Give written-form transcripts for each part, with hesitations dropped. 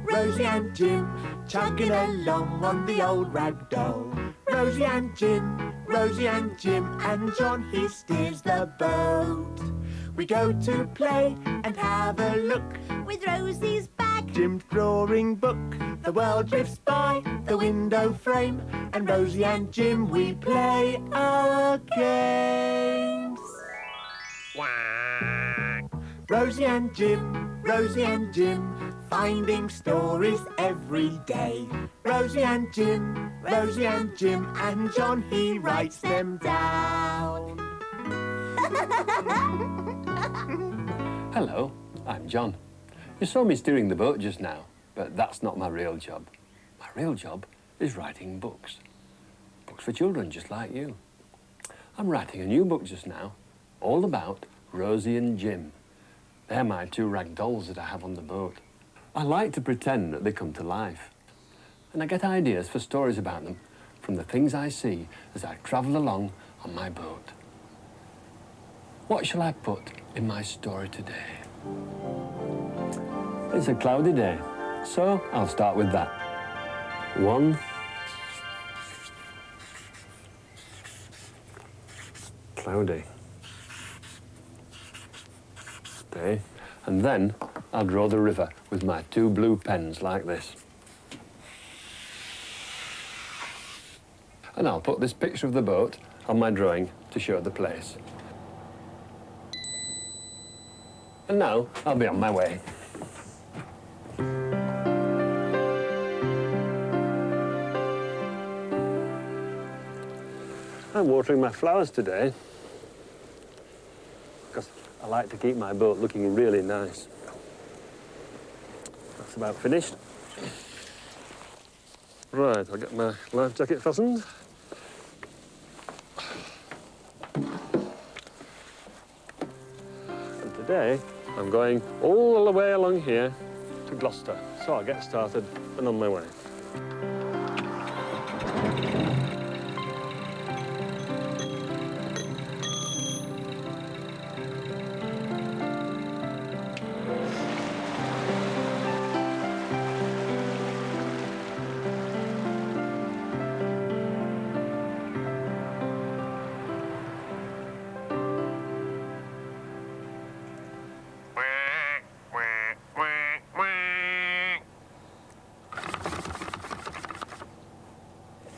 Rosie and Jim, chugging along on the old rag doll. Rosie and Jim, and John, he steers the boat. We go to play and have a look with Rosie's bag, Jim's drawing book. The world drifts by the window frame, and Rosie and Jim, we play our games. Rosie and Jim, finding stories every day. Rosie and Jim, and John, he writes them down. Hello, I'm John. You saw me steering the boat just now, but that's not my real job. My real job is writing books. Books for children just like you. I'm writing a new book just now, all about Rosie and Jim. They're my two rag dolls that I have on the boat. I like to pretend that they come to life. And I get ideas for stories about them from the things I see as I travel along on my boat. What shall I put in my story today? It's a cloudy day, so I'll start with that. 1, cloudy day, and then I'll draw the river with my two blue pens like this. And I'll put this picture of the boat on my drawing to show the place. And now I'll be on my way. I'm watering my flowers today because I like to keep my boat looking really nice. That's about finished. Right, I'll get my life jacket fastened. And today I'm going all the way along here to Gloucester, so I'll get started and on my way.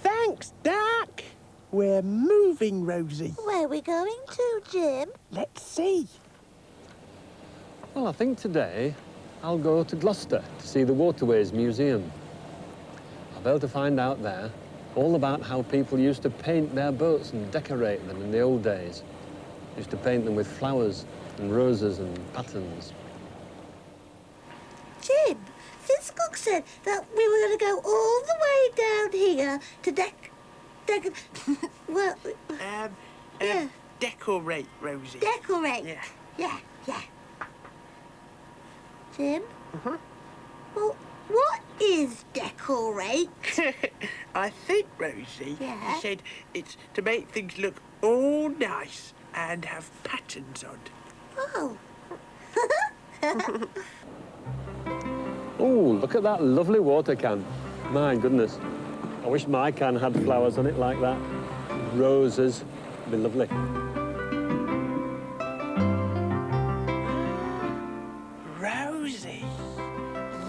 Thanks, Duck. We're moving, Rosie. Where are we going to, Jim? Let's see. Well, I think today I'll go to Gloucester to see the Waterways Museum. I'll be able to find out there all about how people used to paint their boats and decorate them in the old days. Used to paint them with flowers and roses and patterns. Jim, Fitzcock said that we were going to go all the way down here to well... yeah. Decorate, Rosie. Decorate? Yeah. Yeah. Jim? Uh-huh. Well, what is decorate? I think, Rosie, Yeah? you said it's to make things look all nice and have patterns on. Oh. Oh, look at that lovely water can. My goodness. I wish my can had flowers on it like that. Roses. It'd be lovely. Rosie,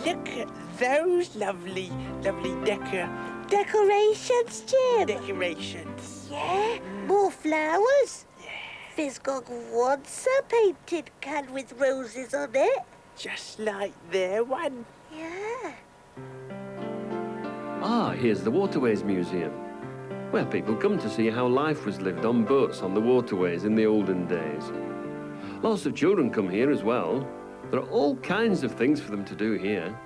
look at those lovely Decorations, Jim? decorations. Yeah, more flowers. Yeah, Fitzcock wants a painted can with roses on it. just like their one. Yeah. Ah, here's the Waterways Museum, where people come to see how life was lived on boats on the waterways in the olden days. Lots of children come here as well. There are all kinds of things for them to do here.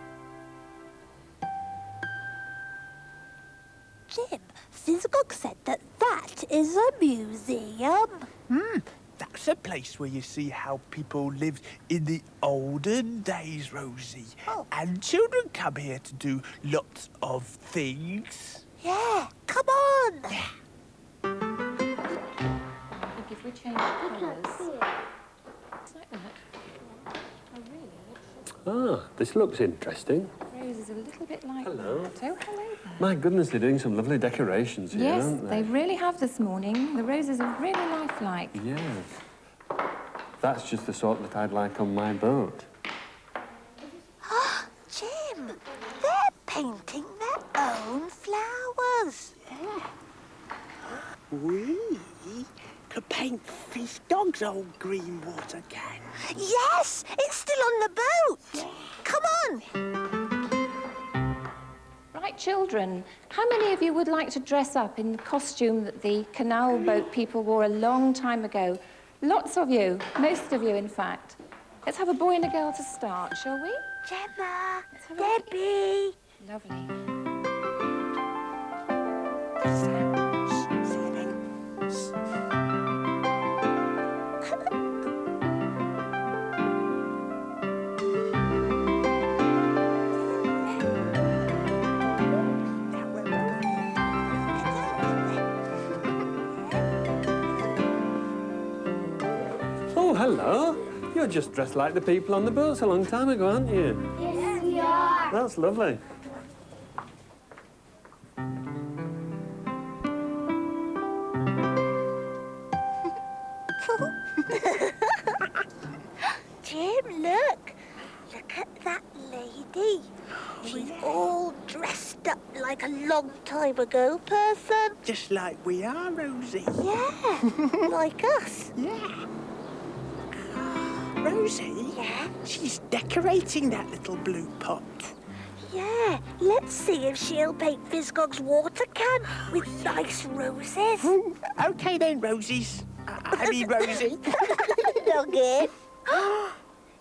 Jim, Fitzcock said that is a museum. That's a place where you see how people lived in the olden days, Rosie. Oh. And children come here to do lots of things. Yeah, come on. I think if we change colours, Ah, this looks interesting. Rose is a little bit like Hello. that. Oh, hello there. My goodness, they're doing some lovely decorations here, Yes, aren't they they? really have this morning. The roses are really lifelike. Yes. That's just the sort that I'd like on my boat. Ah, Jim, they're painting their own flowers. We could paint Fizz Dog's old green water can. Yes, it's still on the boat. Come on. Right, children, how many of you would like to dress up in the costume that the canal boat people wore a long time ago? Lots of you, most of you, in fact. Let's have a boy and a girl to start, shall we? Gemma, have a look. Debbie. Lovely. Oh, hello. You're just dressed like the people on the boats a long time ago, aren't you? Yes, we are. That's lovely. Jim, look. Look at that lady. She's all dressed up like a long time ago person. Just like we are, Rosie. Yeah, like us. Yeah. Rosie? Yeah? She's decorating that little blue pot. Yeah, let's see if she'll paint Fizgog's water can with nice roses. OK then, Rosies. I mean, Rosie. Nugget.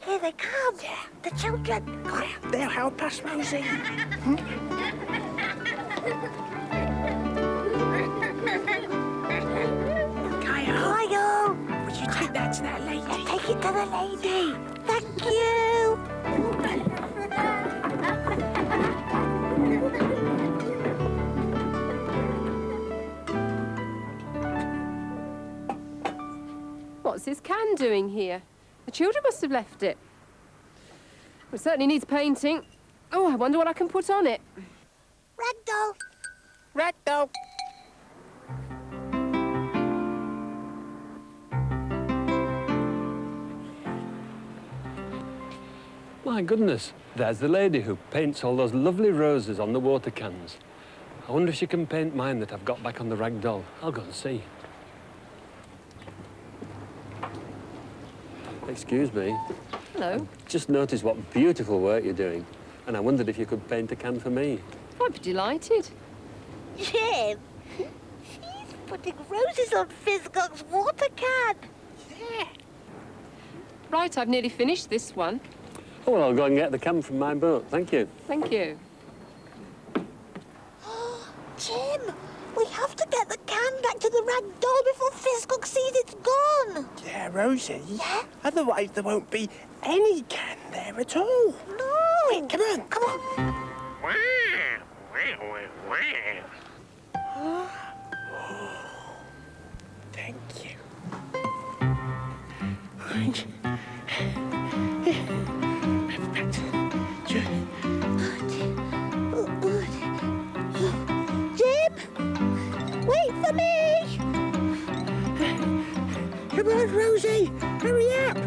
Here they come. The children. They'll help us, Rosie. Kyle. Would you take that to that lady? Yeah, take it to the lady. Thank you. What's this can doing here? The children must have left it. It certainly needs painting. Oh, I wonder what I can put on it. Ragdoll. Ragdoll. My goodness, there's the lady who paints all those lovely roses on the water cans. I wonder if she can paint mine that I've got back on the rag doll. I'll go and see. Excuse me. Hello. Just noticed what beautiful work you're doing, and I wondered if you could paint a can for me. I'd be delighted. Jim, she's putting roses on Fizgog's water can. Yeah. Right, I've nearly finished this one. Oh, well, I'll go and get the can from my boat. Thank you. Thank you. Jim, we have to get the can back to the rag doll before Fizgog sees it's gone. Yeah, Rosie. Yeah? Otherwise, there won't be any can there at all. No. Wait, come on. Come on. Thank you. Jim, wait for me. Come on, Rosie. Hurry up.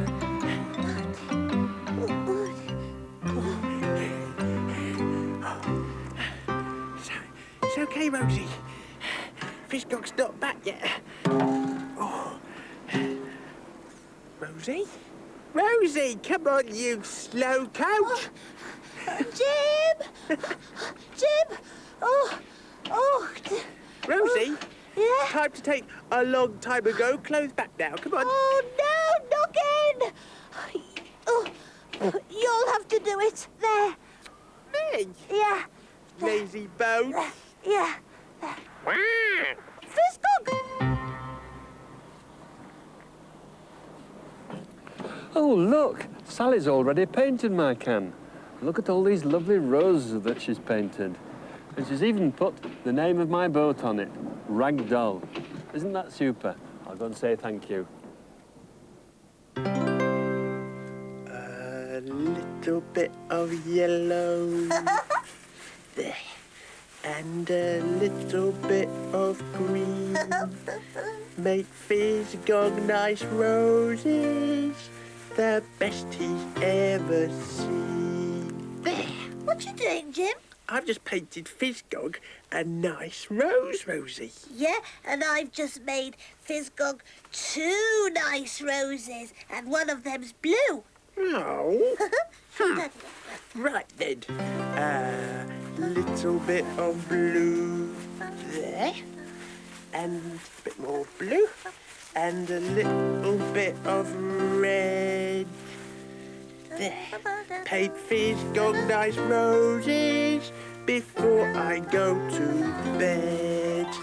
It's okay, Rosie. Fizgog's not back yet. Oh. Rosie? Rosie, come on, you slowcoach. Jim! Jim! Oh. Rosie, Yeah? time to take a long time ago clothes back now. Come on. Oh, no, not again! Oh, you'll have to do it. There. Me? Yeah. Lazy bones. Yeah. Fizgog! Oh, look. Sally's already painted my can. Look at all these lovely roses that she's painted. And she's even put the name of my boat on it, Rag Doll. Isn't that super? I'll go and say thank you. little bit of yellow. There. And a little bit of green. Make Fizz-Gog nice roses, the best he's ever seen. There. What you doing, Jim? I've just painted Fizz-Gog a nice rose, Rosie. Yeah, and I've just made Fizz-Gog 2 nice roses, and one of them's blue. Oh. Right then. Little bit of blue there. And a bit more blue. And a little bit of red. There. Paint Fizz-Gog nice roses before I go to bed.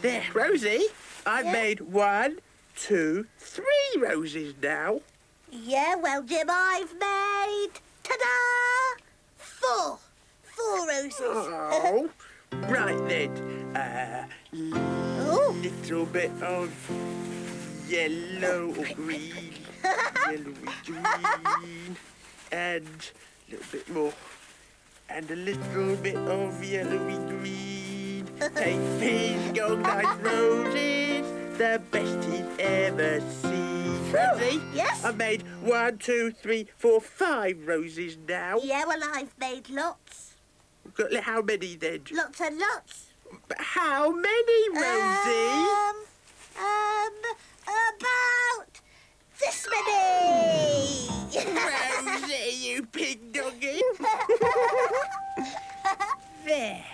There, Rosie, I've made 1, 2, 3 roses now. Yeah, well, Jim, I've made, ta-da, 4 roses. Oh, right then. Little bit of yellow or green, yellowy green, and a little bit more, and a little bit of yellowy green. Paint Fizz-Gog nice roses, the best he's ever seen. Rosie? Yes? I've made 1, 2, 3, 4, 5 roses now. Yeah, well, I've made lots. How many then? Lots and lots. But how many, Rosie? About this many. Rosie, you pig doggy. There.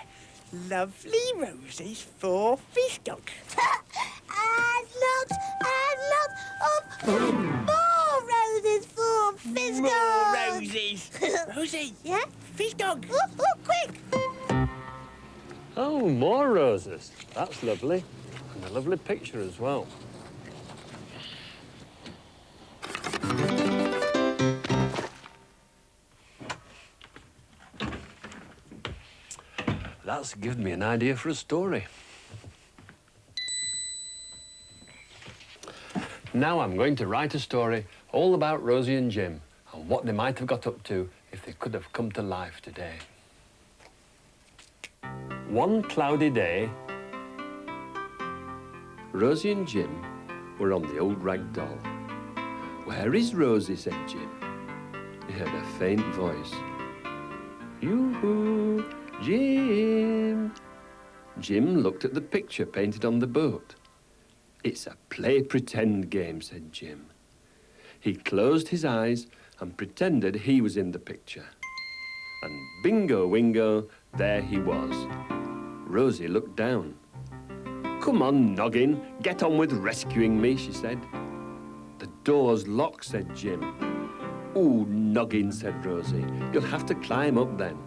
Lovely roses for Fizz-Gog. and lots of more roses for Fizz-Gog. More roses. Rosie. Yeah? Fizz-Gog. Quick. Oh, more roses. That's lovely. And a lovely picture as well. That's given me an idea for a story. Now I'm going to write a story all about Rosie and Jim and what they might have got up to if they could have come to life today. One cloudy day, Rosie and Jim were on the old rag doll. "Where is Rosie?" said Jim. He heard a faint voice. "Yoo-hoo, Jim." Jim looked at the picture painted on the boat. "It's a play-pretend game," said Jim. He closed his eyes and pretended he was in the picture. And bingo wingo, there he was. Rosie looked down. "Come on, Noggin, get on with rescuing me," she said. "The door's locked," said Jim. "Ooh, Noggin," said Rosie. "You'll have to climb up then."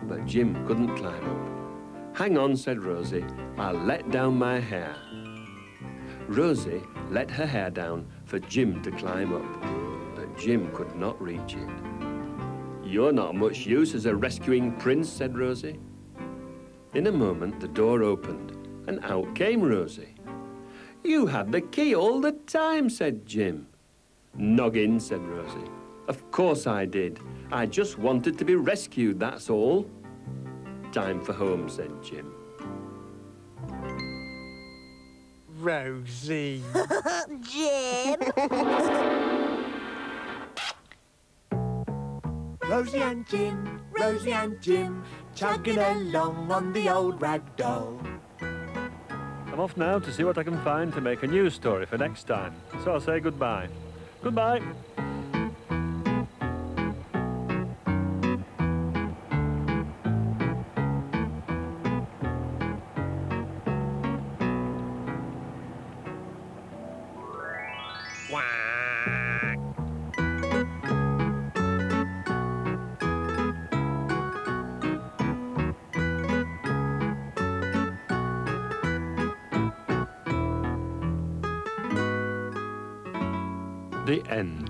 But Jim couldn't climb up. "Hang on," said Rosie. "I'll let down my hair." Rosie let her hair down for Jim to climb up, but Jim could not reach it. "You're not much use as a rescuing prince," said Rosie. In a moment, the door opened, and out came Rosie. "You had the key all the time," said Jim. "Noggin," said Rosie. "Of course I did. I just wanted to be rescued, that's all." "Time for home," said Jim. Rosie. Jim. Rosie and Jim, chugging along on the old rag doll. I'm off now to see what I can find to make a news story for next time. So I'll say goodbye. Goodbye. The end.